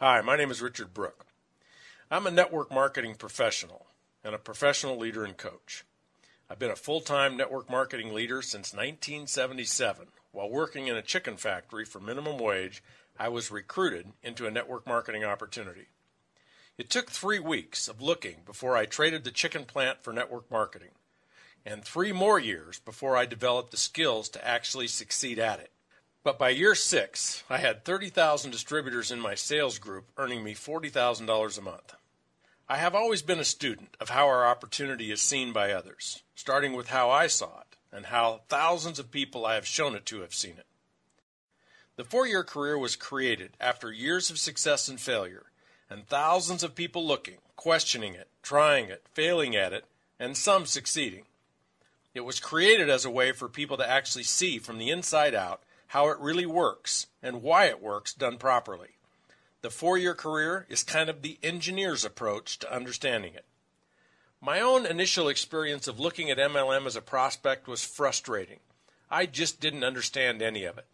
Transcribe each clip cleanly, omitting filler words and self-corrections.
Hi, my name is Richard Brook. I'm a network marketing professional and a professional leader and coach. I've been a full-time network marketing leader since 1977. While working in a chicken factory for minimum wage, I was recruited into a network marketing opportunity. It took 3 weeks of looking before I traded the chicken plant for network marketing, and 3 more years before I developed the skills to actually succeed at it. But by year 6, I had 30,000 distributors in my sales group earning me $40,000 a month. I have always been a student of how our opportunity is seen by others, starting with how I saw it and how thousands of people I have shown it to have seen it. The 4-year career was created after years of success and failure, and thousands of people looking, questioning it, trying it, failing at it, and some succeeding. It was created as a way for people to actually see from the inside out how it really works and why it works done properly. The 4-year career is kind of the engineer's approach to understanding it. My own initial experience of looking at MLM as a prospect was frustrating. I just didn't understand any of it.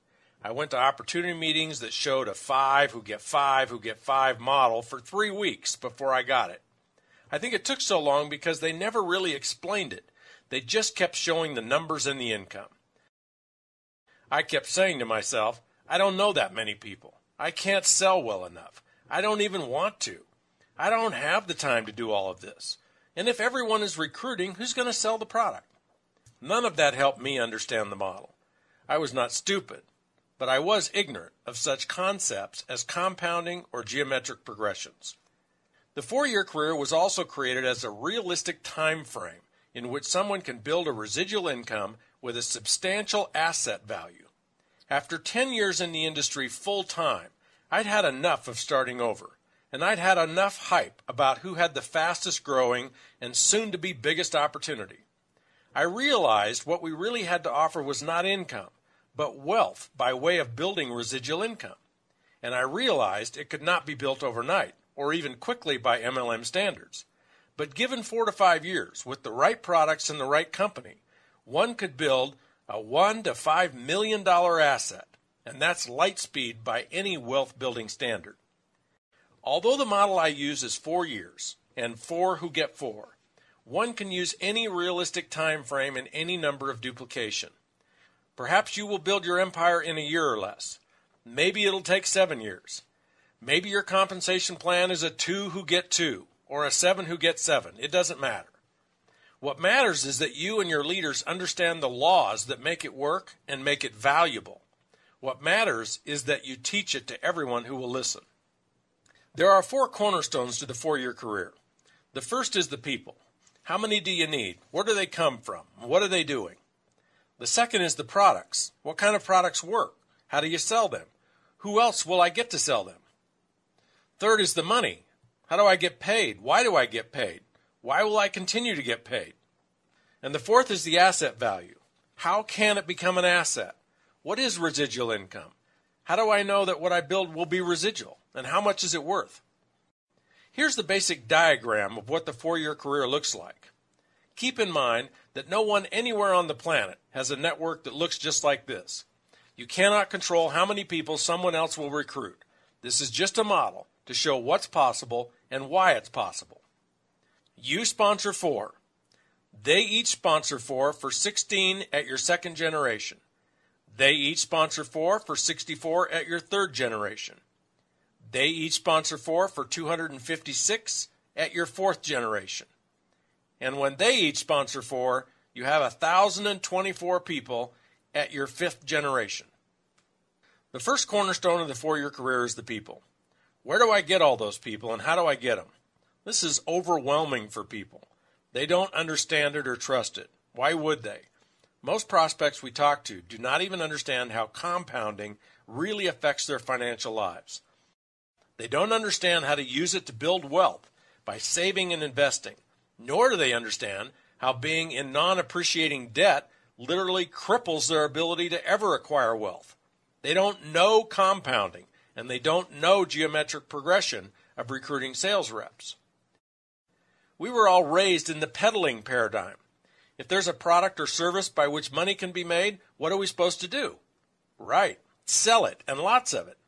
I went to opportunity meetings that showed a 5 who get 5 model for 3 weeks before I got it. I think it took so long because they never really explained it. They just kept showing the numbers and the income. I kept saying to myself, I don't know that many people. I can't sell well enough. I don't even want to. I don't have the time to do all of this. And if everyone is recruiting, who's going to sell the product? None of that helped me understand the model. I was not stupid, but I was ignorant of such concepts as compounding or geometric progressions. The 4-year career was also created as a realistic time frame in which someone can build a residual income with a substantial asset value. After 10 years in the industry full-time, I'd had enough of starting over, and I'd had enough hype about who had the fastest growing and soon-to-be biggest opportunity. I realized what we really had to offer was not income, but wealth by way of building residual income. And I realized it could not be built overnight, or even quickly by MLM standards. But given 4 to 5 years, with the right products and the right company, one could build a $1 to $5 million asset, and that's light speed by any wealth building standard. Although the model I use is 4 years, and 4 who get 4, one can use any realistic time frame and any number of duplication. Perhaps you will build your empire in a year or less. Maybe it'll take 7 years. Maybe your compensation plan is a 2 who get 2, or a 7 who get 7. It doesn't matter. What matters is that you and your leaders understand the laws that make it work and make it valuable. What matters is that you teach it to everyone who will listen. There are 4 cornerstones to the 4-year career. The first is the people. How many do you need? Where do they come from? What are they doing? The second is the products. What kind of products work? How do you sell them? Who else will I get to sell them? Third is the money. How do I get paid? Why do I get paid? Why will I continue to get paid? And the fourth is the asset value. How can it become an asset? What is residual income? How do I know that what I build will be residual? And how much is it worth? Here's the basic diagram of what the 4-year career looks like. Keep in mind that no one anywhere on the planet has a network that looks just like this. You cannot control how many people someone else will recruit. This is just a model to show what's possible and why it's possible. You sponsor 4. They each sponsor 4 for 16 at your 2nd generation. They each sponsor 4 for 64 at your 3rd generation. They each sponsor 4 for 256 at your 4th generation. And when they each sponsor 4, you have 1,024 people at your 5th generation. The first cornerstone of the 4-year career is the people. Where do I get all those people, and how do I get them? This is overwhelming for people. They don't understand it or trust it. Why would they? Most prospects we talk to do not even understand how compounding really affects their financial lives. They don't understand how to use it to build wealth by saving and investing, nor do they understand how being in non-appreciating debt literally cripples their ability to ever acquire wealth. They don't know compounding, and they don't know geometric progression of recruiting sales reps. We were all raised in the peddling paradigm. If there's a product or service by which money can be made, what are we supposed to do? Right, sell it, and lots of it.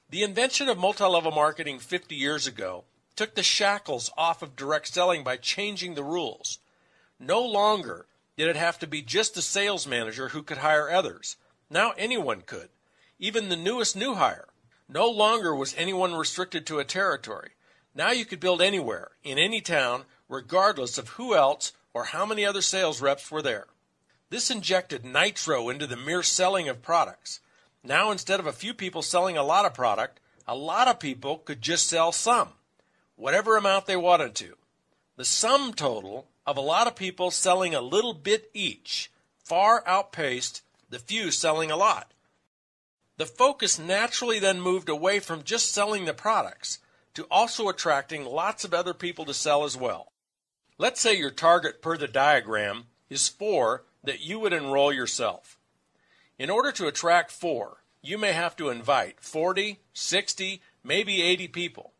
The invention of multi-level marketing 50 years ago took the shackles off of direct selling by changing the rules. No longer did it have to be just the sales manager who could hire others. Now anyone could, even the newest new hire. No longer was anyone restricted to a territory. Now you could build anywhere, in any town, regardless of who else or how many other sales reps were there. This injected nitro into the mere selling of products. Now instead of a few people selling a lot of product, a lot of people could just sell some, whatever amount they wanted to. The sum total of a lot of people selling a little bit each far outpaced the few selling a lot. The focus naturally then moved away from just selling the products to also attracting lots of other people to sell as well. Let's say your target per the diagram is 4 that you would enroll yourself. In order to attract 4, you may have to invite 40, 60, maybe 80 people.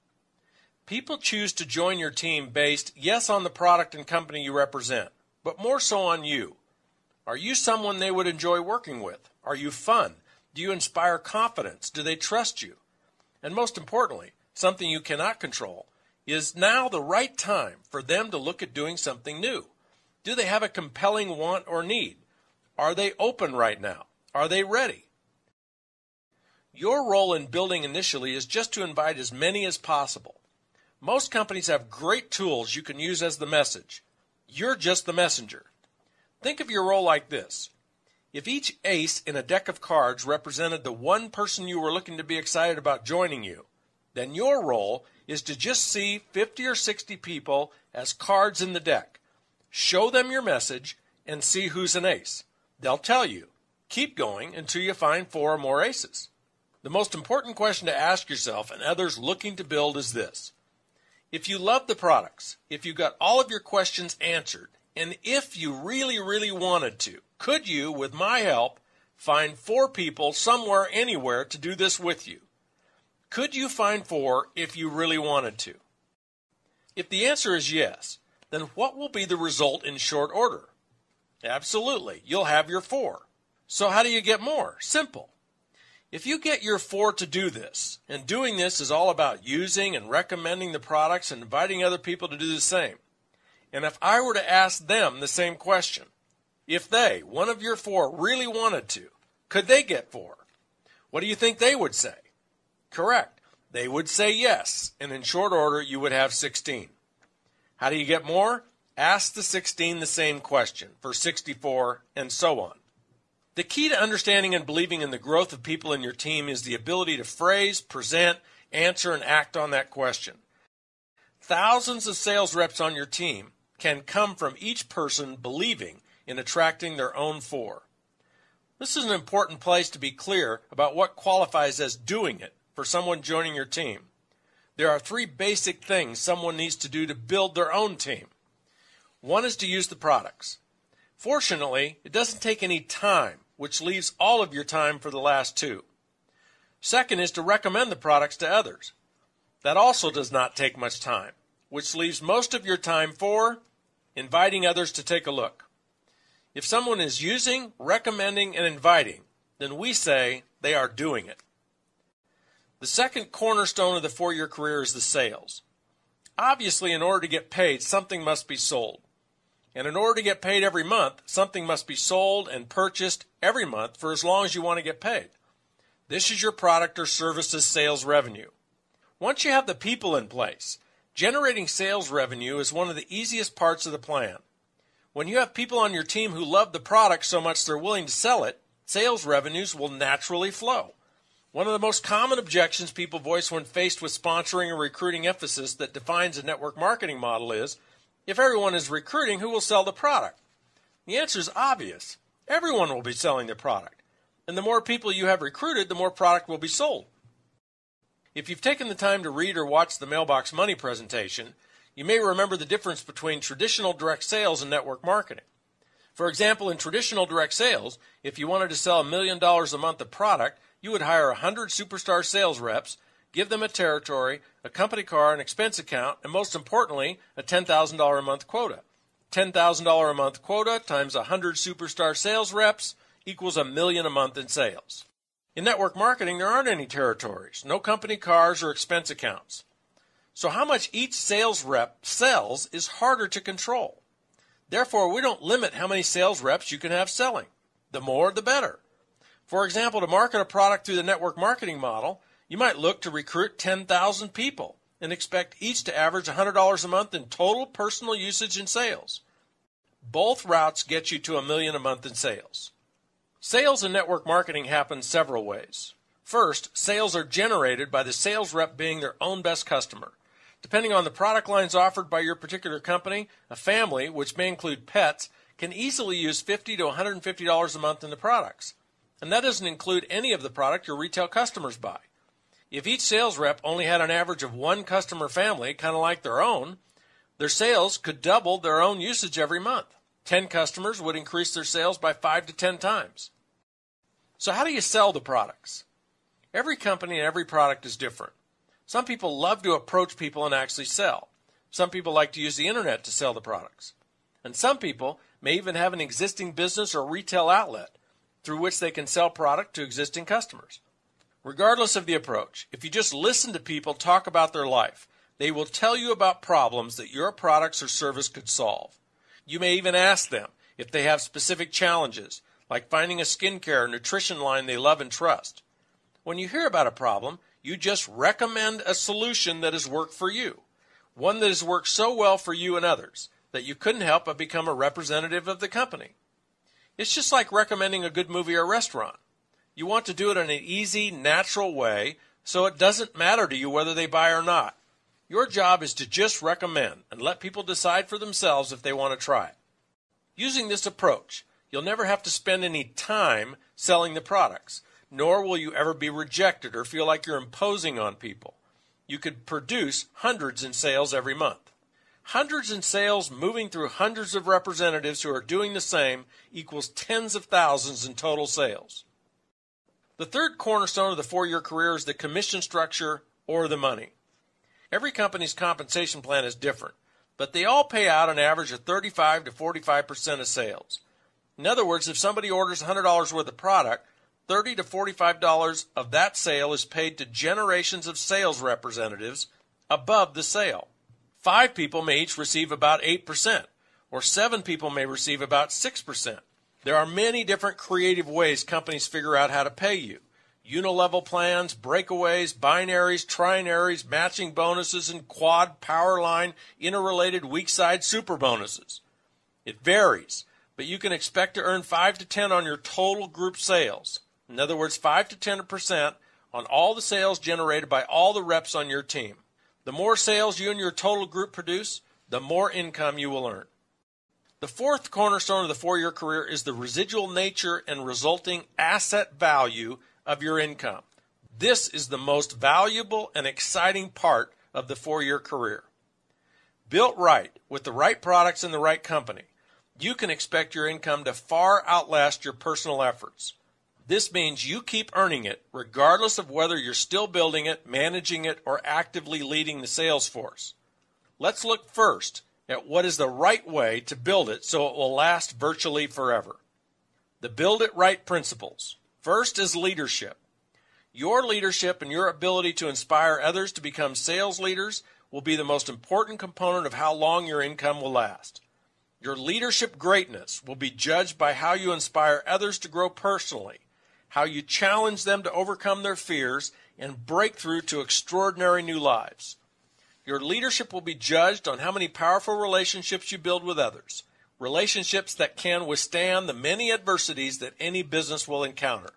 People choose to join your team based, yes, on the product and company you represent, but more so on you. Are you someone they would enjoy working with? Are you fun? Do you inspire confidence? Do they trust you? And most importantly, something you cannot control, is now the right time for them to look at doing something new? Do they have a compelling want or need? Are they open right now? Are they ready? Your role in building initially is just to invite as many as possible. Most companies have great tools you can use as the message. You're just the messenger. Think of your role like this. If each ace in a deck of cards represented the one person you were looking to be excited about joining you, then your role is to just see 50 or 60 people as cards in the deck. Show them your message and see who's an ace. They'll tell you. Keep going until you find 4 or more aces. The most important question to ask yourself and others looking to build is this. If you love the products, if you got all of your questions answered, and if you really, really wanted to, could you, with my help, find 4 people somewhere, anywhere to do this with you? Could you find 4 if you really wanted to? If the answer is yes, then what will be the result in short order? Absolutely, you'll have your 4. So how do you get more? Simple. If you get your 4 to do this, and doing this is all about using and recommending the products and inviting other people to do the same, and if I were to ask them the same question, if they, one of your 4, really wanted to, could they get 4? What do you think they would say? Correct. They would say yes, and in short order you would have 16. How do you get more? Ask the 16 the same question for 64 and so on. The key to understanding and believing in the growth of people in your team is the ability to phrase, present, answer, and act on that question. Thousands of sales reps on your team can come from each person believing in attracting their own 4. This is an important place to be clear about what qualifies as doing it for someone joining your team. There are 3 basic things someone needs to do to build their own team. One is to use the products. Fortunately, it doesn't take any time, which leaves all of your time for the last 2. Second is to recommend the products to others. That also does not take much time, which leaves most of your time for inviting others to take a look. If someone is using, recommending, and inviting, then we say they are doing it. The second cornerstone of the 4-year career is the sales. Obviously, in order to get paid, something must be sold. And in order to get paid every month, something must be sold and purchased every month for as long as you want to get paid. This is your product or services sales revenue. Once you have the people in place, generating sales revenue is one of the easiest parts of the plan. When you have people on your team who love the product so much they're willing to sell it, sales revenues will naturally flow. One of the most common objections people voice when faced with sponsoring or recruiting emphasis that defines a network marketing model is, if everyone is recruiting, who will sell the product? The answer is obvious. Everyone will be selling the product. And the more people you have recruited, the more product will be sold. If you've taken the time to read or watch the Mailbox Money presentation, you may remember the difference between traditional direct sales and network marketing. For example, in traditional direct sales, if you wanted to sell $1 million a month of product, you would hire 100 superstar sales reps, give them a territory, a company car, an expense account, and most importantly, a $10,000 a month quota. $10,000 a month quota times 100 superstar sales reps equals $1 million a month in sales. In network marketing, there aren't any territories, no company cars or expense accounts. So how much each sales rep sells is harder to control. Therefore, we don't limit how many sales reps you can have selling. The more, the better. For example, to market a product through the network marketing model, you might look to recruit 10,000 people and expect each to average $100 a month in total personal usage and sales. Both routes get you to $1 million a month in sales. Sales in network marketing happen several ways. First, sales are generated by the sales rep being their own best customer. Depending on the product lines offered by your particular company, a family, which may include pets, can easily use $50 to $150 a month in the products. And that doesn't include any of the product your retail customers buy. If each sales rep only had an average of one customer family, kind of like their own, their sales could double their own usage every month. 10 customers would increase their sales by 5 to 10 times. So how do you sell the products? Every company and every product is different. Some people love to approach people and actually sell. Some people like to use the internet to sell the products. And some people may even have an existing business or retail outlet through which they can sell product to existing customers. Regardless of the approach, if you just listen to people talk about their life, they will tell you about problems that your products or service could solve. You may even ask them if they have specific challenges, like finding a skincare or nutrition line they love and trust. When you hear about a problem, you just recommend a solution that has worked for you, one that has worked so well for you and others that you couldn't help but become a representative of the company. It's just like recommending a good movie or restaurant. You want to do it in an easy, natural way, so it doesn't matter to you whether they buy or not. Your job is to just recommend and let people decide for themselves if they want to try it. Using this approach, you'll never have to spend any time selling the products, nor will you ever be rejected or feel like you're imposing on people. You could produce hundreds in sales every month. Hundreds in sales moving through hundreds of representatives who are doing the same equals tens of thousands in total sales. The third cornerstone of the 4-year career is the commission structure or the money. Every company's compensation plan is different, but they all pay out an average of 35 to 45% of sales. In other words, if somebody orders $100 worth of product, $30 to $45 of that sale is paid to generations of sales representatives above the sale. 5 people may each receive about 8%, or 7 people may receive about 6%. There are many different creative ways companies figure out how to pay you. Unilevel plans, breakaways, binaries, trinaries, matching bonuses, and quad, power line, interrelated weak-side super bonuses. It varies, but you can expect to earn 5 to 10 on your total group sales. In other words, 5 to 10% on all the sales generated by all the reps on your team. The more sales you and your total group produce, the more income you will earn. The fourth cornerstone of the 4-year career is the residual nature and resulting asset value of your income. This is the most valuable and exciting part of the 4-year career. Built right, with the right products and the right company, you can expect your income to far outlast your personal efforts. This means you keep earning it regardless of whether you're still building it, managing it, or actively leading the sales force. Let's look first at what is the right way to build it so it will last virtually forever. The Build It Right principles. First is leadership. Your leadership and your ability to inspire others to become sales leaders will be the most important component of how long your income will last. Your leadership greatness will be judged by how you inspire others to grow personally, how you challenge them to overcome their fears and break through to extraordinary new lives. Your leadership will be judged on how many powerful relationships you build with others, relationships that can withstand the many adversities that any business will encounter.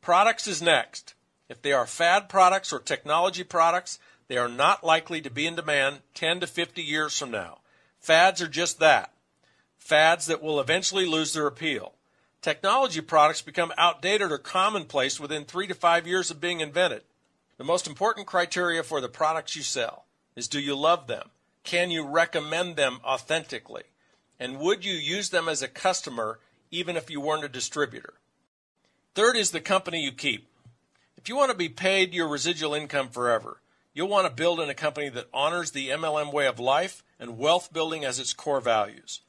Products is next. If they are fad products or technology products, they are not likely to be in demand 10 to 50 years from now. Fads are just that. Fads that will eventually lose their appeal. Technology products become outdated or commonplace within 3 to 5 years of being invented. The most important criteria for the products you sell is, do you love them? Can you recommend them authentically? And would you use them as a customer even if you weren't a distributor? Third is the company you keep. If you want to be paid your residual income forever, you'll want to build in a company that honors the MLM way of life and wealth building as its core values.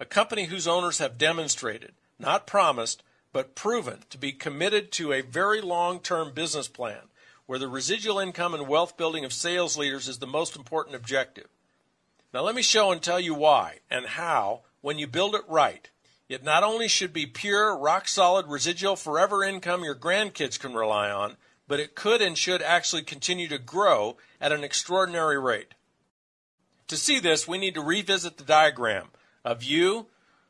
A company whose owners have demonstrated, not promised, but proven to be committed to a very long-term business plan where the residual income and wealth building of sales leaders is the most important objective. Now let me show and tell you why and how, when you build it right, it not only should be pure, rock-solid, residual, forever income your grandkids can rely on, but it could and should actually continue to grow at an extraordinary rate. To see this, we need to revisit the diagram of you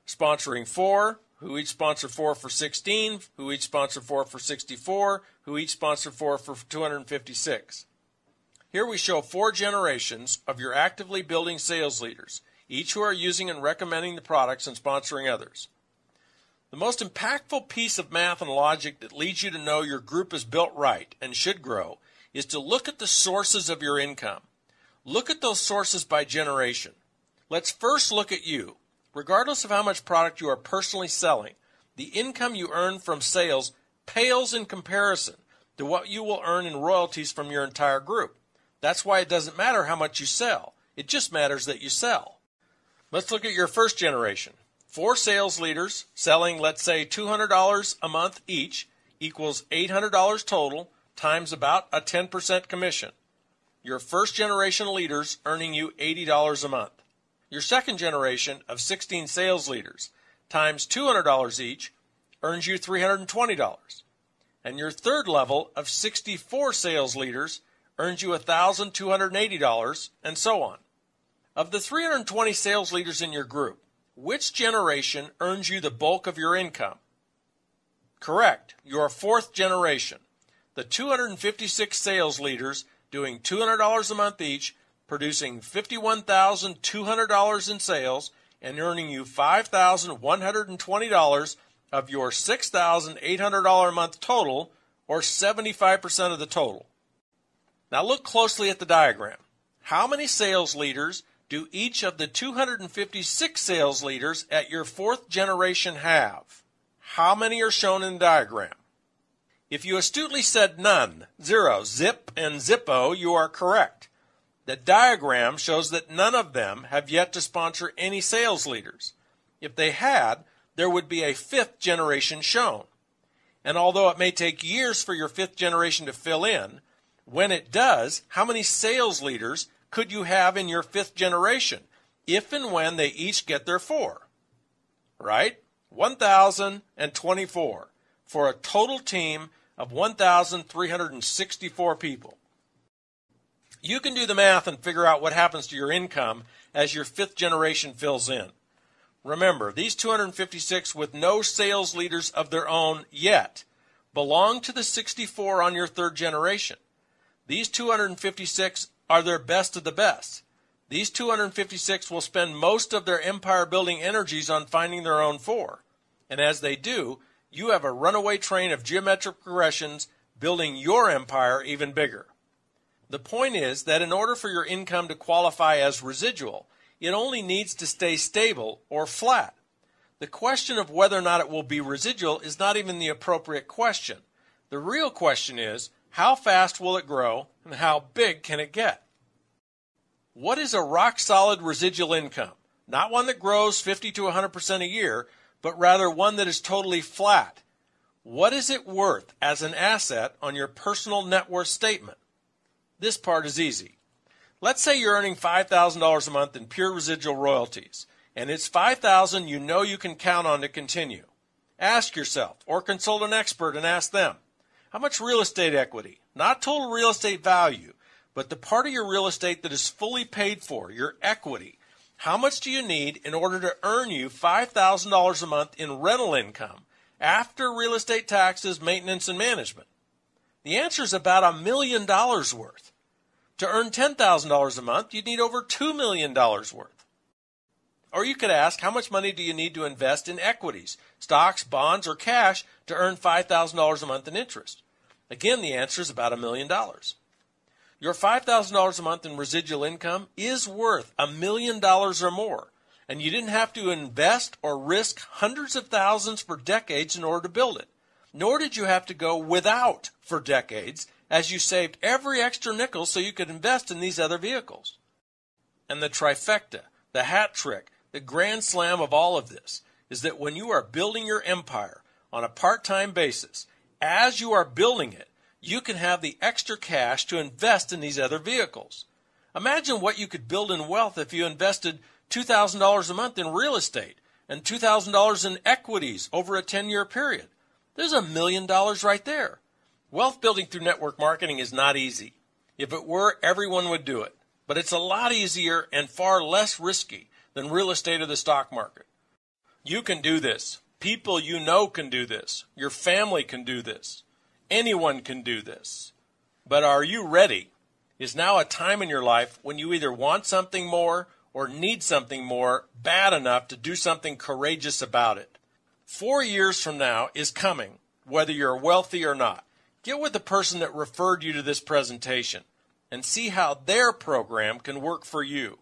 sponsoring 4, who each sponsor 4 for 16, who each sponsor 4 for 64, who each sponsor 4 for 256. Here we show 4 generations of your actively building sales leaders, each who are using and recommending the products and sponsoring others. The most impactful piece of math and logic that leads you to know your group is built right and should grow is to look at the sources of your income. Look at those sources by generation. Let's first look at you. Regardless of how much product you are personally selling, the income you earn from sales pales in comparison to what you will earn in royalties from your entire group. That's why it doesn't matter how much you sell. It just matters that you sell. Let's look at your first generation. 4 sales leaders selling, let's say, $200 a month each equals $800 total times about a 10% commission. Your first generation leaders earning you $80 a month. Your second generation of 16 sales leaders times $200 each earns you $320. And your third level of 64 sales leaders earns you $1,280, and so on. Of the 320 sales leaders in your group, which generation earns you the bulk of your income? Correct, your fourth generation. The 256 sales leaders doing $200 a month each, producing $51,200 in sales, and earning you $5,120 of your $6,800 a month total, or 75% of the total. Now look closely at the diagram. How many sales leaders do each of the 256 sales leaders at your fourth generation have? How many are shown in the diagram? If you astutely said none, 0, zip, and zippo, you are correct. The diagram shows that none of them have yet to sponsor any sales leaders. If they had, there would be a 5th generation shown. And although it may take years for your 5th generation to fill in, when it does, how many sales leaders could you have in your 5th generation, if and when they each get their 4? Right? 1,024, for a total team of 1,364 people. You can do the math and figure out what happens to your income as your 5th generation fills in. Remember, these 256 with no sales leaders of their own yet belong to the 64 on your 3rd generation. These 256 are their best of the best. These 256 will spend most of their empire-building energies on finding their own 4. And as they do, you have a runaway train of geometric progressions building your empire even bigger. The point is that in order for your income to qualify as residual, it only needs to stay stable or flat. The question of whether or not it will be residual is not even the appropriate question. The real question is, how fast will it grow and how big can it get? What is a rock-solid residual income? Not one that grows 50 to 100% a year, but rather one that is totally flat. What is it worth as an asset on your personal net worth statement? This part is easy. Let's say you're earning $5,000 a month in pure residual royalties, and it's $5,000 you know you can count on to continue. Ask yourself, or consult an expert and ask them, how much real estate equity, not total real estate value, but the part of your real estate that is fully paid for, your equity, how much do you need in order to earn you $5,000 a month in rental income after real estate taxes, maintenance, and management? The answer is about $1 million worth. To earn $10,000 a month, you'd need over $2 million worth. Or you could ask, how much money do you need to invest in equities, stocks, bonds, or cash to earn $5,000 a month in interest? Again, the answer is about $1 million. Your $5,000 a month in residual income is worth $1 million or more, and you didn't have to invest or risk hundreds of thousands for decades in order to build it. Nor did you have to go without for decades, as you saved every extra nickel so you could invest in these other vehicles. And the trifecta, the hat trick, the grand slam of all of this is that when you are building your empire on a part-time basis. As you are building it, you can have the extra cash to invest in these other vehicles. Imagine what you could build in wealth if you invested $2,000 a month in real estate and $2,000 in equities over a 10-year period. There's $1 million right there. Wealth building through network marketing is not easy. If it were, everyone would do it. But it's a lot easier and far less risky than real estate or the stock market. You can do this. People you know can do this. Your family can do this. Anyone can do this. But are you ready? Is now a time in your life when you either want something more or need something more bad enough to do something courageous about it. 4 years from now is coming, whether you're wealthy or not. Get with the person that referred you to this presentation and see how their program can work for you.